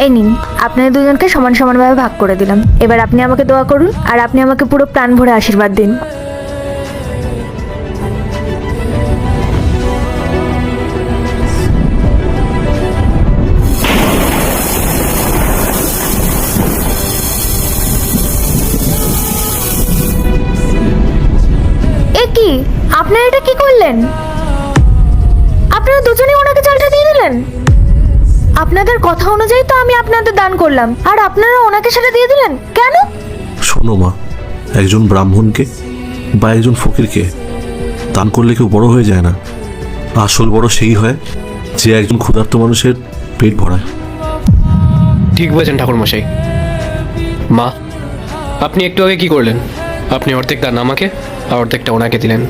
এই নিন, আপনাদের দুজনকে সমান সমানভাবে ভাগ করে দিলাম। এবার আপনি আমাকে দোয়া করুন আর আপনি আমাকে পুরো প্রাণ ভরে আশীর্বাদ দিন। এ কি, আপনারা এটা কি করলেন? আপনারা দুজনেই ওনাকে চালটা দিয়ে দিলেন। আপনাদের কথা অনুযায়ী তো আমি আপনাদের দান করলাম, আর আপনারা ওনাকে সেটা দিয়ে দিলেন কেন? শোনো মা, একজন ব্রাহ্মণকে বা একজন ফকিরকে দান করলে কেউ বড় হয়ে যায় না। আসল বড় সেই হয় যে একজন ক্ষুধার্ত মানুষের পেট ভরায়। ঠিক বলেছেন ঠাকুরমশাই। মা, আপনি একটু আগে কি করলেন? আপনি অর্ধেক দান আমাকে আর অর্ধেকটা ওনাকে দিলেন,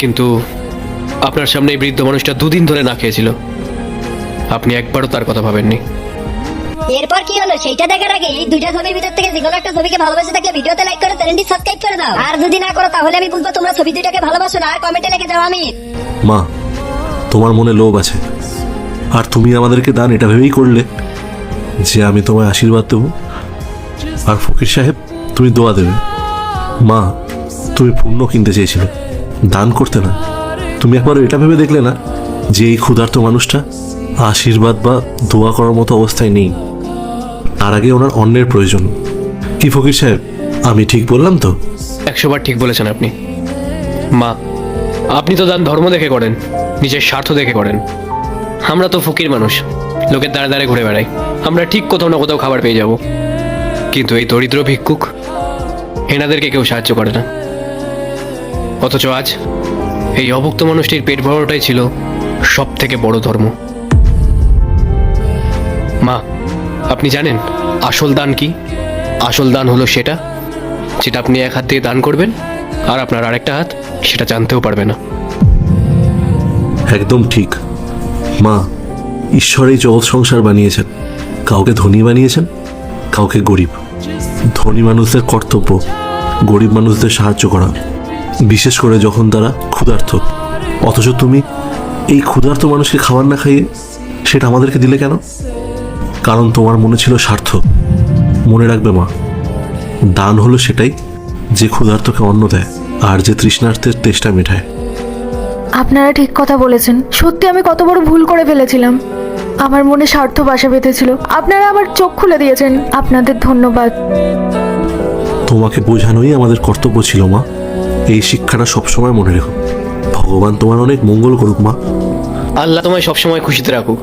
কিন্তু আপনার সামনে এই বৃদ্ধ মানুষটা 2 দিন ধরে না খেয়েছিল। আপনি একবারও তার কথা ভাবেননি। এরপর কি হলো সেইটা দেখার আগে এই দুইটা ছবির ভিতর থেকে যে কোনো একটা ছবিকে ভালোবাসে থাকলে ভিডিওতে লাইক করে চ্যানেলটি সাবস্ক্রাইব করে দাও। আর যদি না করো তাহলে আমি বলবো তোমরা ছবি দুইটাকে ভালোবাসো না, আর কমেন্টে লিখে দাও আমি। মা, তোমার মনে লোভ আছে, আর তুমি আমাদেরকে দান এটা ভেবেই করলে যে আমি তোমায় আশীর্বাদ দেবো আর ফকির সাহেব তুমি দোয়া দেবে। মা, তুমি পুণ্য কিনতে চেয়েছিলে, দান করতে না। তুমি একবার এটা ভেবে দেখলে না যে এই ক্ষুধার্ত মানুষটা আশীর্বাদ বা দোয়া করার মতো অবস্থায় নেই? তার আগে ওনার অন্যের প্রয়োজন। কি ফকির সাহেব, আমি ঠিক বললাম তো? 100 বার ঠিক বলেছেন আপনি। মা, আপনি তো দান ধর্ম দেখে করেন, নিজের স্বার্থ দেখে করেন। আমরা তো ফকির মানুষ, লোকের দ্বারে দ্বারে ঘুরে বেড়াই। আমরা ঠিক কোথাও না কোথাও খাবার পেয়ে যাব, কিন্তু এই দরিদ্র ভিক্ষুক এনাদেরকে কেউ সাহায্য করে না। অথচ আজ এই অভুক্ত মানুষটির পেট ভরাটাই ছিল সব থেকে বড় ধর্ম। মা, আপনি জানেন আসল দান কি? আসল দান হলো সেটা যেটা আপনি এক হাত দিয়ে দান করবেন আর আপনার আরেকটা হাত সেটা জানতেও পারবে না। একদম ঠিক মা। ঈশ্বর এই জগৎ সংসার বানিয়েছেন, কাউকে ধনী বানিয়েছেন, কাউকে গরিব। ধনী মানুষদের কর্তব্য গরিব মানুষদের সাহায্য করা, বিশেষ করে যখন তারা ক্ষুধার্ত। অথচ তুমি এই ক্ষুধার্ত মানুষকে খাবার না খাইয়ে সেটা আমাদেরকে দিলে কেন? কারণ তোমার মনে ছিল স্বার্থ। মনে রাখবে মা, দান হলো সেটাই যে ক্ষুধার্তকে অন্ন দেয় আর যে তৃষ্ণার্তের তেষ্টা মেটায়। আপনারা ঠিক কথা বলেছেন। সত্যি আমি কত বড় ভুল করে ফেলেছিলাম। আমার মনে স্বার্থ বাসা বেঁধেছিল। আপনারা আমার চোখ খুলে দিয়েছেন, আপনাদের ধন্যবাদ। তোমাকে বোঝানোই আমাদের কর্তব্য ছিল মা। এই শিক্ষাটা সবসময় মনে রেখো। ভগবান তোমার অনেক মঙ্গল করুক মা। আল্লাহ তোমায় সবসময় খুশিতে রাখুক।